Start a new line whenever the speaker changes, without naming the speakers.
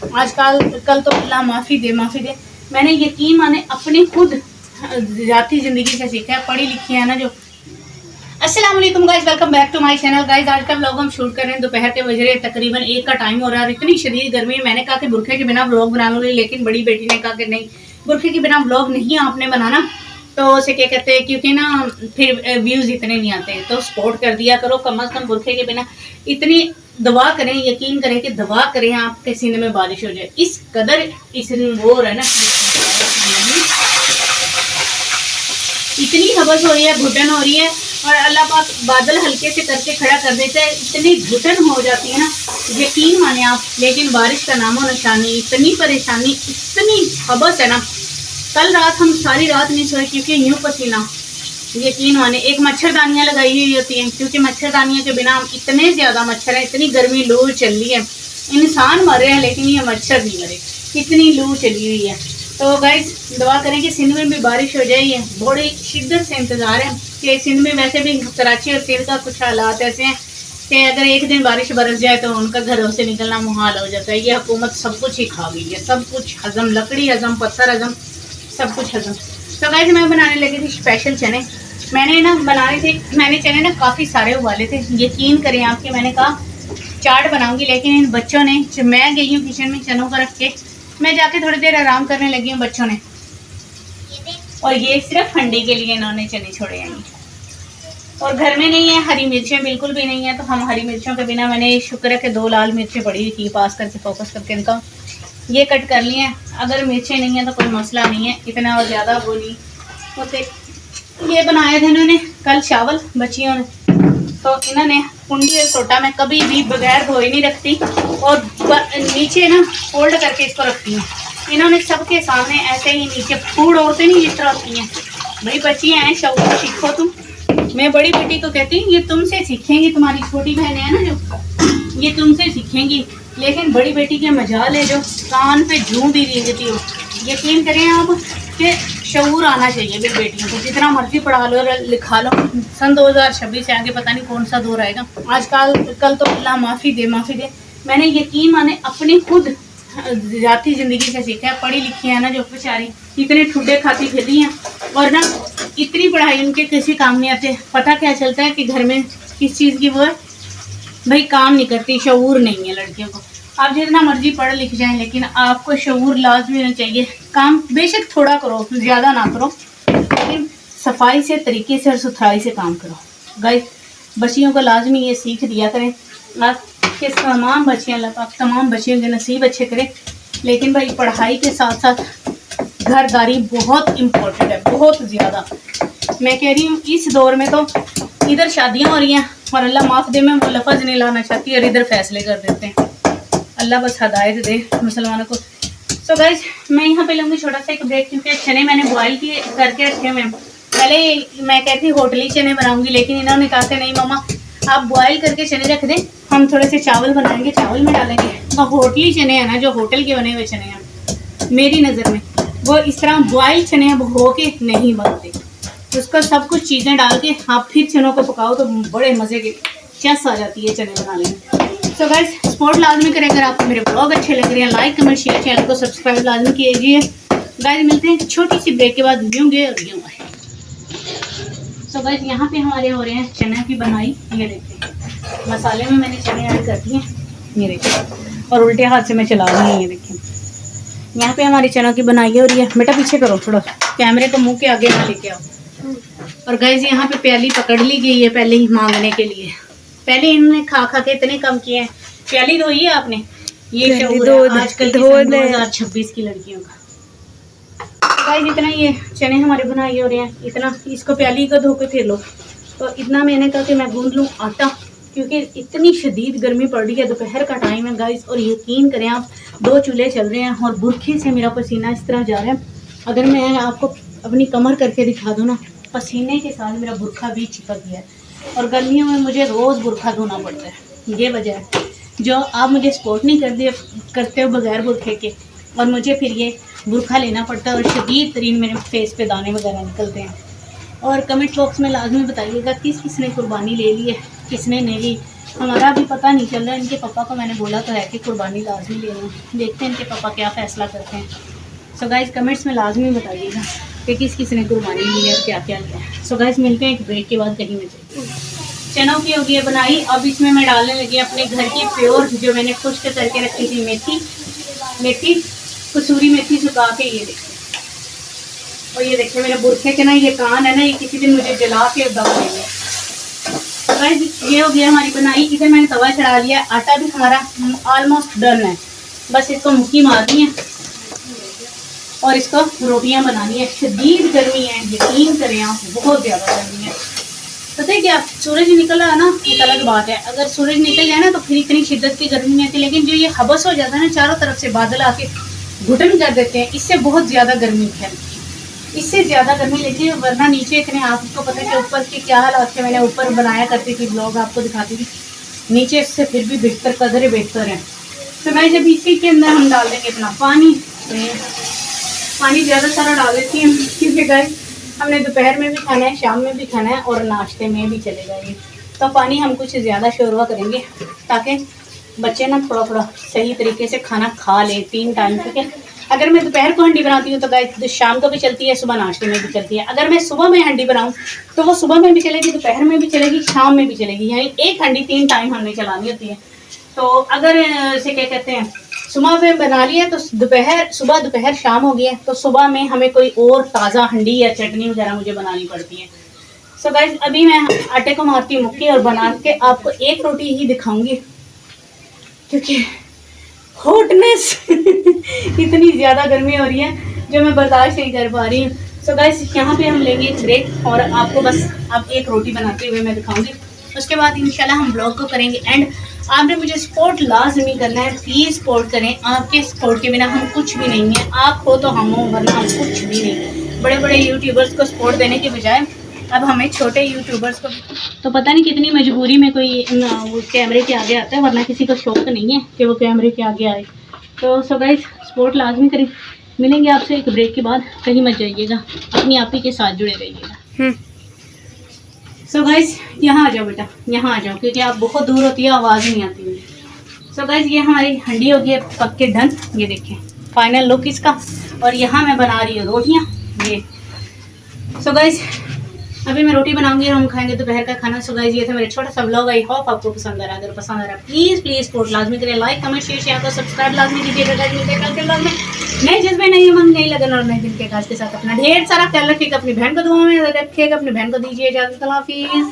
आजकल कल तो अल्लाह माफ़ी दे। मैंने यकीन माने अपनी खुद जाती ज़िंदगी से सीखा है, पढ़ी लिखी है ना जो। अस्सलाम वालेकुम guys, welcome back to my channel. Guys आज का व्लॉग हम शूट कर रहे हैं दोपहर के बज रहे तकरीबन 1 का टाइम हो रहा है। इतनी शदीद गर्मी है, मैंने कहा कि बुरखे के बिना व्लॉग बना लूँगी, लेकिन बड़ी बेटी ने कहा कि नहीं, बुरखे के बिना व्लॉग नहीं आपने बनाना। तो उसे क्या कहते हैं, क्योंकि ना फिर व्यूज़ इतने नहीं आते, तो सपोर्ट कर दिया करो कम अज़ कम। बुरखे के बिना इतनी दुआ करें, यकीन करें कि दुआ करें आपके सीने में बारिश हो जाए। इस कदर इस वो है ना, इतनी हवस हो रही है, घुटन हो रही है, और अल्लाह पाक बादल हल्के से करके खड़ा कर देता है, इतनी घुटन हो जाती है ना, यकीन माने आप। लेकिन बारिश का नामो निशानी, इतनी परेशानी, इतनी हवस है ना। कल रात हम सारी रात नहीं सोए, क्योंकि यूँ पसीना, यकीन माने। एक मच्छरदानियाँ लगाई हुई होती हैं, क्योंकि मच्छरदानियों के बिना इतने ज़्यादा मच्छर हैं, इतनी गर्मी लू चल रही है, इंसान मर रहे हैं लेकिन ये मच्छर नहीं मरे, इतनी लू चली हुई है। तो गाइस दुआ करें कि सिंध में भी बारिश हो जाए। ये बड़ी शिद्दत से इंतज़ार है कि सिंध में, वैसे भी कराची और सिंध का कुछ हालात ऐसे हैं कि अगर एक दिन बारिश बरस जाए तो उनका घरों से निकलना मुहाल हो जाता है। ये हुकूमत सब कुछ ही खा गई है, सब कुछ हजम, लकड़ी हजम, पत्थर हजम, सब कुछ हजम। तो गाइस मैं बनाने लगी थी स्पेशल चने। मैंने ना बनाने थे, मैंने चने ना काफ़ी सारे उबाले थे, यकीन करें आपके। मैंने कहा चाट बनाऊंगी, लेकिन इन बच्चों ने, मैं गई हूँ किचन में चनों को रख के, मैं जाके थोड़ी देर आराम करने लगी हूँ, बच्चों ने, और ये सिर्फ ठंडी के लिए इन्होंने चने छोड़े हैं। और घर में नहीं है, हरी मिर्चें बिल्कुल भी नहीं है, तो हम हरी मिर्चों के बिना, मैंने शुक्र है कि 2 लाल मिर्चें पड़ी थी, पास करके फोकस करके इनका ये कट कर लिए हैं। अगर मिर्चें नहीं है तो कोई मसला नहीं है, इतना और ज़्यादा वो नहीं होते। ये बनाए थे इन्होंने कल चावल बच्चियों ने, तो इन्होंने कुंडी और सोटा में कभी भी बगैर धोए नहीं रखती, और नीचे ना फोल्ड करके इसको रखती हूँ। इन्होंने सबके सामने ऐसे ही नीचे फूड होते नहीं जिस तरह होती हैं। भाई बच्चियाँ हैं, शौक सीखो तुम। मैं बड़ी बेटी को कहती हूँ ये तुमसे सीखेंगी, तुम्हारी छोटी बहनें हैं ना जो, ये तुमसे सीखेंगी। लेकिन बड़ी बेटी के मजाल है जो कान पे जूं भी रेंगती हो। यकीन करें आप कि शऊर आना चाहिए मेरी बेटियों को, जितना मर्जी पढ़ा लो और लिखा लो। सन 2026 से आगे पता नहीं कौन सा दौर आएगा। आजकल कल तो अल्लाह माफ़ी दे। मैंने यकीन माने अपनी खुद जाती ज़िंदगी से सीखा है, पढ़ी लिखी है ना जो बेचारी, इतने ठुड्डे खाती फिर हैं, और ना इतनी पढ़ाई उनके किसी काम नहीं आते। पता क्या चलता है कि घर में किस चीज़ की वो है, भाई काम नहीं करती, शऊर नहीं है लड़कियों को। आप जितना मर्जी पढ़ लिख जाएं, लेकिन आपको शऊर लाजमी होना चाहिए। काम बेशक थोड़ा करो, ज़्यादा ना करो, लेकिन सफाई से, तरीके से और सुथराई से काम करो। गाइस बच्चियों को लाजमी ये सीख दिया करें, आप कि तमाम बच्चियाँ, आप तमाम बच्चियों के नसीब अच्छे करें। लेकिन भाई पढ़ाई के साथ साथ घरदारी बहुत इम्पोर्टेंट है, बहुत ज़्यादा। मैं कह रही हूँ इस दौर में तो इधर शादियाँ हो रही हैं, और अल्लाह माफ़ दे, मैं वो लफ्ज़ नहीं लाना चाहती, और इधर फैसले कर देते हैं। अल्लाह बस हदायत दे मुसलमानों को। सो गाइस मैं यहाँ पे लूँगी छोटा सा एक ब्रेक, क्योंकि चने मैंने बॉयल किए करके रखे हुए हैं। पहले मैं कहती होटली चने बनाऊँगी, लेकिन इन्होंने कहा कि नहीं मामा आप बॉयल करके चने रख दें, हम थोड़े से चावल बनाएंगे, चावल में डालेंगे। तो होटली चने हैं ना, जो होटल के बने हुए चने हैं, मेरी नज़र में वो इस तरह बॉयल चने अब हो के नहीं बनते। उसको सब कुछ चीज़ें डाल के आप फिर चनों को पकाओ तो बड़े मज़े की चस आ जाती है चने बनाने में। सो गाइस सपोर्ट लाजमी करें, अगर आपको मेरे ब्लॉग अच्छे लग रहे हैं, लाइक कमेंट शेयर, चैनल को सब्सक्राइब लाजमी कीजिए। गाइस मिलते हैं छोटी सी ब्रेक के बाद, यूँगे और यूँ आए। सो गाइस यहाँ पे हमारे हो रहे हैं चने की बनाई। ये देखिए मसाले में मैंने चने ऐड कर दिए, ये देखिए, और उल्टे हाथ से मैं चला रही हूँ। ये देखिए यहाँ पे हमारी चनों की बनाई हो रही है। बेटा पीछे करो थोड़ा, कैमरे को मुँह के आगे ना लेके आओ। और गाइस यहाँ पे प्याली पकड़ ली गई है पहले ही मांगने के लिए। पहले इन्होंने खा के इतने कम किए हैं। प्याली धोई है आपने? ये आजकल 2026 की लड़कियों का। गाइस इतना ये चने हमारे बनाए हो रहे हैं, इतना इसको प्याली को धो के फिर लो। तो इतना मैंने कहा कि मैं गूंद लूँ आटा, क्योंकि इतनी शदीद गर्मी पड़ रही है, दोपहर का टाइम है गाइस। और यकीन करें आप 2 चूल्हे चल रहे हैं, और बुरखे से मेरा पसीना इस तरह जा रहा है। अगर मैं आपको अपनी कमर करके दिखा दूँ ना, पसीने के साथ मेरा बुरखा भी चिपक गया है। और गर्मियों में मुझे रोज़ बुरखा धोना पड़ता है। ये वजह है जो आप मुझे सपोर्ट नहीं करते हो बगैर बुरखे के, और मुझे फिर ये बुरखा लेना पड़ता है, और शदीद तरीन मेरे फेस पे दाने वगैरह निकलते हैं। और कमेंट बॉक्स में लाजमी बताइएगा किस किस ने कुर्बानी ले ली है, किसने नहीं ली। हमारा भी पता नहीं चल रहा है। इनके पापा को मैंने बोला तो है कि कुर्बानी लाजमी लेनी है। देखते हैं इनके पापा क्या फ़ैसला करते हैं। सो गाइस कमेंट्स में लाजमी बताइएगा कि किस किस ने कुर्बानी ली है और क्या क्या लिया है। सो गाइस मिलते हैं एक ब्रेक के बाद कहीं में। चनों की होगी है बनाई। अब इसमें मैं डालने लगी अपने घर की प्योर जो मैंने खुश्क करके रखी थी मेथी कसूरी मेथी सुखा के। ये देखिए, और ये देखिए मेरे बुरखे के ना ये कान है ना, ये किसी दिन मुझे जला के दबा देंगे। गाइस ये हो गया हमारी बनाई। इधर मैंने तवा चढ़ा लिया। आटा भी हमारा ऑलमोस्ट डन है। बस इसको मुक्की मारनी है और इसको रोटियां बनानी है। शदीद गर्मी है, यकीन करें आप, बहुत ज़्यादा गर्मी है। पता है क्या, सूरज निकल रहा है ना, एक अलग बात है। अगर सूरज निकल जाए ना तो फिर इतनी शिद्दत की गर्मी नहीं आती, लेकिन जो ये हबस हो जाता है ना, चारों तरफ से बादल आके घुटन कर देते हैं, इससे बहुत ज़्यादा गर्मी फैलती है। इससे ज़्यादा गर्मी लेती है। वरना नीचे इतने, आपको पता है कि ऊपर के क्या हालात थे। मैंने ऊपर बनाया करती थी, ब्लॉग आपको दिखाती थी। नीचे इससे फिर भी बेहतर, कदर बेहतर है। तो मैं जब इसी के अंदर हम डाल देंगे अपना पानी, तो पानी ज़्यादा सारा डाल देती हूँ क्योंकि गाइस हमने दोपहर में भी खाना है, शाम में भी खाना है और नाश्ते में भी चलेगा ये। तो पानी हम कुछ ज़्यादा शोरवा करेंगे ताकि बच्चे ना थोड़ा थोड़ा सही तरीके से खाना खा लें 3 टाइम तक। अगर मैं दोपहर को हंडी बनाती हूँ तो गाइस शाम को भी चलती है, सुबह नाश्ते में भी चलती है। अगर मैं सुबह में हंडी बनाऊँ तो वो सुबह में भी चलेगी, दोपहर में भी चलेगी, शाम में भी चलेगी। यानी एक हंडी 3 टाइम हमने चलानी होती है। तो अगर इसे क्या कहते हैं, सुबह में बना लिया तो सुबह दोपहर शाम हो गया, तो सुबह में हमें कोई और ताज़ा हंडी या चटनी वगैरह मुझे बनानी पड़ती है। सो गाइस अभी मैं आटे को मारती हूँ मुक्की और बना के आपको एक रोटी ही दिखाऊंगी क्योंकि हॉटनेस इतनी ज़्यादा गर्मी हो रही है जो मैं बर्दाश्त नहीं कर पा रही हूँ। सो गाइस यहाँ पे हम लेंगे एक ब्रेक और आपको बस अब एक रोटी बनाते हुए मैं दिखाऊंगी। उसके बाद इंशाल्लाह हम ब्लॉग को करेंगे एंड। आपने मुझे सपोर्ट लाजमी करना है, प्लीज़ सपोर्ट करें। आपके सपोर्ट के बिना हम कुछ भी नहीं है। आप हो तो हम हो, वरना हम कुछ भी नहीं। बड़े बड़े यूट्यूबर्स को सपोर्ट देने के बजाय अब हमें छोटे यूट्यूबर्स को, तो पता नहीं कितनी मजबूरी में कोई वो कैमरे के आगे आता है, वरना किसी को शौक नहीं है कि वो कैमरे के आगे आए। तो सो गाइस सपोर्ट लाजमी करें। मिलेंगे आपसे एक ब्रेक के बाद, कहीं मत जाइएगा, अपनी आप ही के साथ जुड़े रहिएगा। सो गाइस यहाँ आ जाओ बेटा, यहाँ आ जाओ क्योंकि आप बहुत दूर होती है, आवाज़ नहीं आती मुझे। सो गाइस ये हमारी हंडी हो गई है पक के डन। ये देखें फाइनल लुक इसका। और यहाँ मैं बना रही हूँ रोटियाँ ये। सो गाइस अभी मैं रोटी बनाऊंगी और हम खाएंगे दोपहर का खाना। सो गाइस ये था मेरा छोटा सा व्लॉग। आई होप आपको पसंद आ रहा है। अगर पसंद आ रहा है प्लीज़ सपोर्ट लाजमी करें, लाइक कमेंट शेयर शेयर को सब्सक्राइब लाजमी कीजिएगा। मिलते हैं कल के व्लॉग में नए जज्बे, नई उमंग, नई लगन और नए दिन के काज के साथ। अपना ढेर सारा ख्याल रखिएगा, अपनी बहन को दुआ में रखिएगा, अपनी बहन को दीजिए इजाज़त। अल्लाह हाफिज़।